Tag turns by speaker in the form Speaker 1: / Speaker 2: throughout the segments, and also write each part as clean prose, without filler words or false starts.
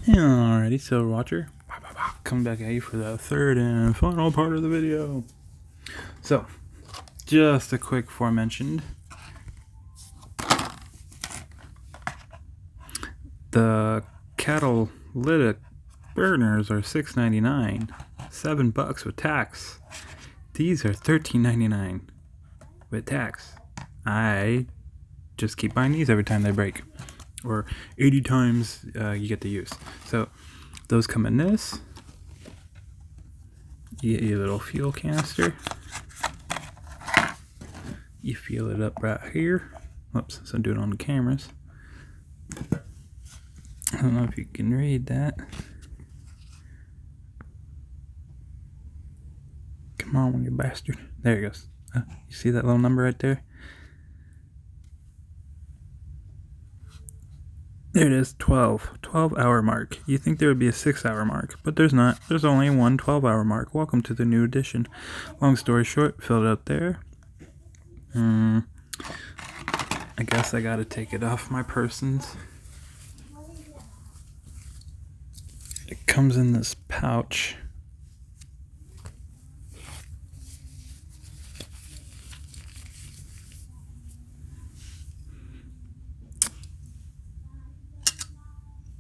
Speaker 1: Alrighty, so Roger, coming back at you for the third and final part of the video. So, just a quick aforementioned. The catalytic burners are $6.99, $7 with tax. These are $13.99 with tax. I just keep buying these every time they break, or 80 times you get to use. So those come in this. You get your little fuel canister. You fill it up right here. Whoops, so I'm doing it on the cameras. I don't know if you can read that. Come on, you bastard. There it goes. You see that little number right there? There it is, 12-hour mark. You think there would be a 6-hour mark, but there's not. There's only one 12-hour mark. Welcome to the new edition. Long story short, filled it up there. I guess I gotta take it off my persons. It comes in this pouch.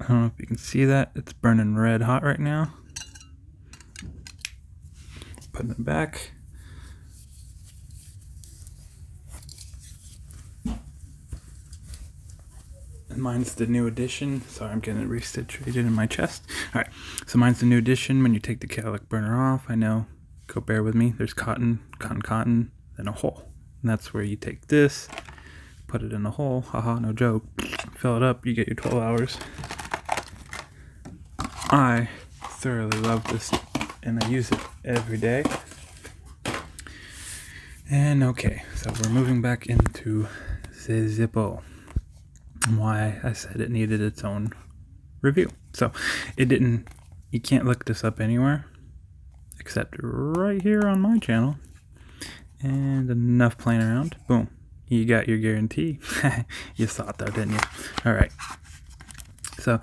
Speaker 1: I don't know if you can see that. It's burning red hot right now. Putting it back. And mine's the new edition. Sorry, I'm getting it resituated in my chest. Alright, so mine's the new edition. When you take the catalytic burner off, I know, go bear with me. There's cotton, then a hole. And that's where you take this, put it in the hole. Haha, no joke. Fill it up, you get your 12 hours. I thoroughly love this, and I use it every day. And okay, so we're moving back into the Zippo. Why I said it needed its own review. So it didn't, you can't look this up anywhere except right here on my channel. And enough playing around. Boom. You got your guarantee. You saw it though, didn't you? Alright. So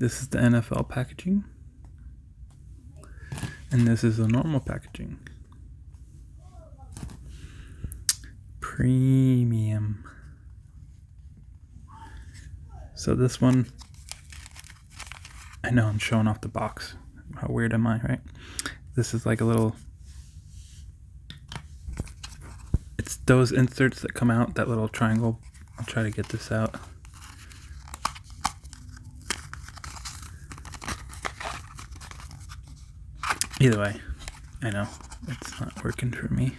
Speaker 1: this is the NFL packaging. And this is the normal packaging. Premium. So this one, I know I'm showing off the box. How weird am I, right? This is like a little, it's those inserts that come out, that little triangle. I'll try to get this out. Either way, I know it's not working for me.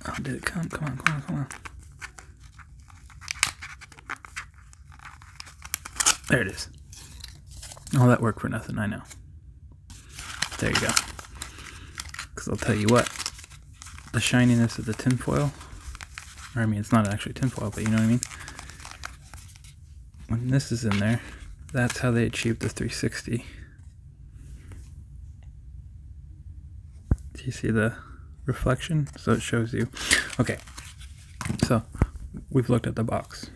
Speaker 1: Oh, did it come? Come on. There it is. All that work for nothing, I know. There you go. Because I'll tell you what, the shininess of the tinfoil, or I mean, it's not actually tinfoil, but you know what I mean? When this is in there, that's how they achieve the 360. Do you see the reflection? So it shows you. Okay, so we've looked at the box.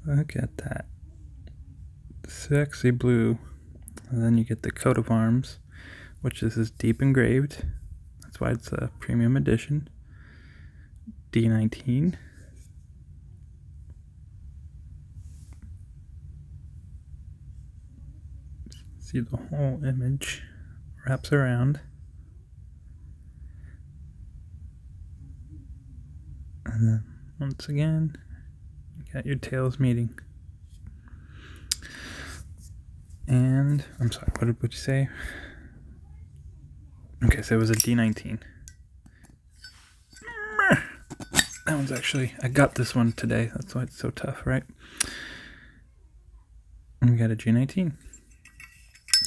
Speaker 1: Look at that. Sexy blue. And then you get the coat of arms, which this is deep engraved. That's why it's a premium edition. D19. See, the whole image wraps around. And then once again, you got your tails meeting. And I'm sorry, what did you say? Okay, so it was a D19. That one's actually, I got this one today. That's why it's so tough, right? And we got a G19.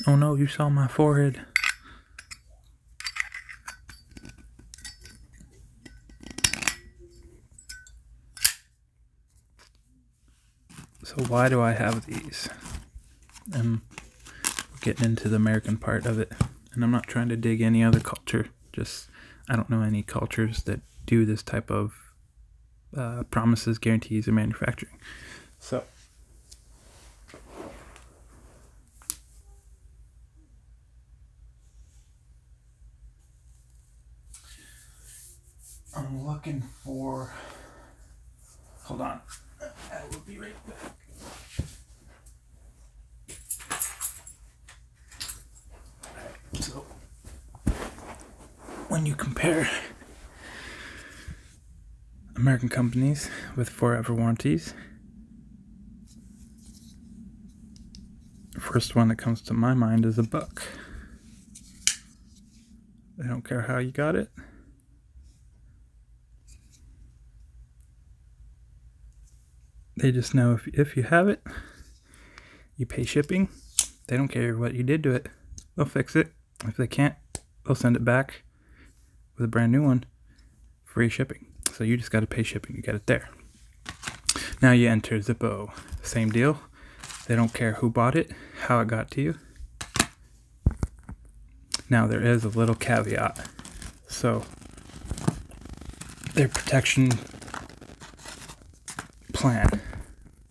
Speaker 1: Oh no, you saw my forehead. So why do I have these? I'm getting into the American part of it, and I'm not trying to dig any other culture Just, I don't know any cultures that do this type of promises, guarantees, or manufacturing. So I'm looking for, hold on, I will be right back. So when you compare American companies with forever warranties, the first one that comes to my mind is a buck. They don't care how you got it. They just know if you have it, you pay shipping. They don't care what you did to it. They'll fix it. If they can't, they'll send it back with a brand new one, free shipping. So you just got to pay shipping to get it there. Now you enter Zippo. Same deal. They don't care who bought it, how it got to you. Now there is a little caveat. So their protection plan,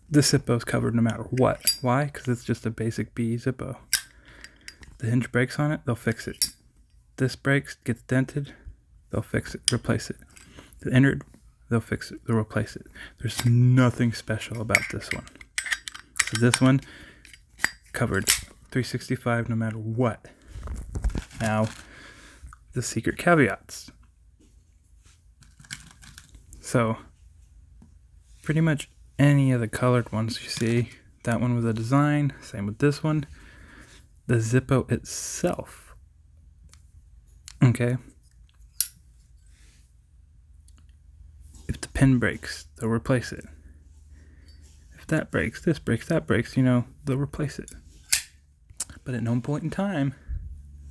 Speaker 1: the Zippo is covered no matter what. Why? Because it's just a basic B Zippo. The hinge breaks on it, they'll fix it. This breaks, gets dented, they'll fix it, replace it. The innard, they'll fix it, they'll replace it. There's nothing special about this one. So this one covered 365 no matter what. Now, the secret caveats. So, pretty much any of the colored ones you see, that one with a design, same with this one. The Zippo itself, okay? If the pin breaks, they'll replace it. If that breaks, this breaks, that breaks, they'll replace it. But at no point in time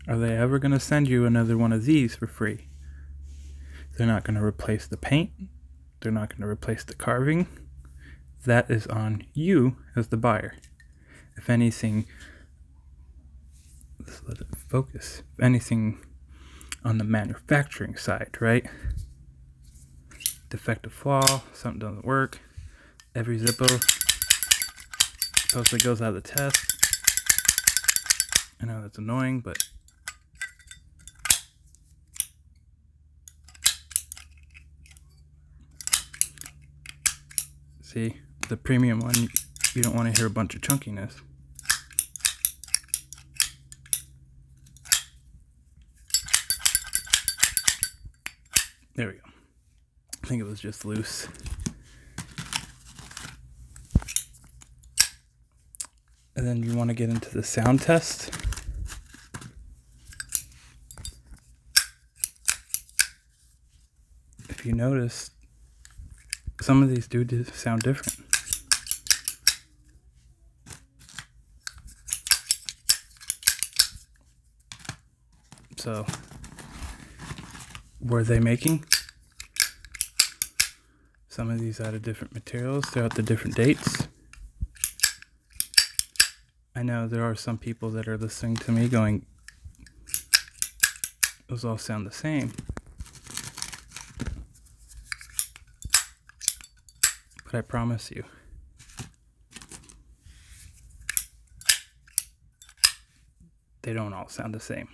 Speaker 1: are they ever going to send you another one of these for free. They're not going to replace the paint. They're not going to replace the carving. That is on you as the buyer. If anything, let's let it focus. If anything on the manufacturing side, right? Defective flaw, something doesn't work. Every Zippo supposedly goes out of the test. I know that's annoying, but see, the premium one, you don't want to hear a bunch of chunkiness. There we go. I think it was just loose. And then you want to get into the sound test. If you notice, some of these do sound different. So, were they making some of these out of different materials throughout the different dates? I know there are some people that are listening to me going, those all sound the same. But I promise you, they don't all sound the same.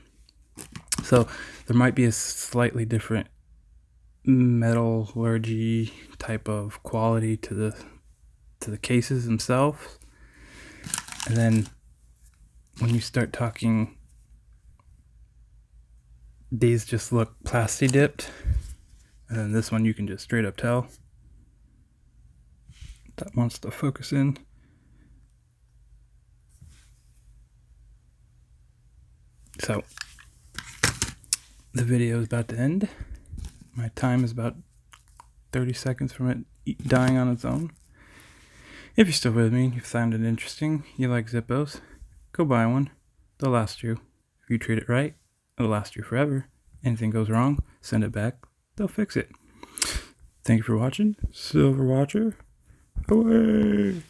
Speaker 1: So there might be a slightly different metallurgy type of quality to the cases themselves. And then when you start talking, these just look plasti dipped, and then this one you can just straight up tell that wants to focus in. So the video is about to end. My time is about 30 seconds from it dying on its own. If you're still with me, you found it interesting, you like Zippos, go buy one. They'll last you. If you treat it right, it'll last you forever. Anything goes wrong, send it back. They'll fix it. Thank you for watching. Silver Watcher, away!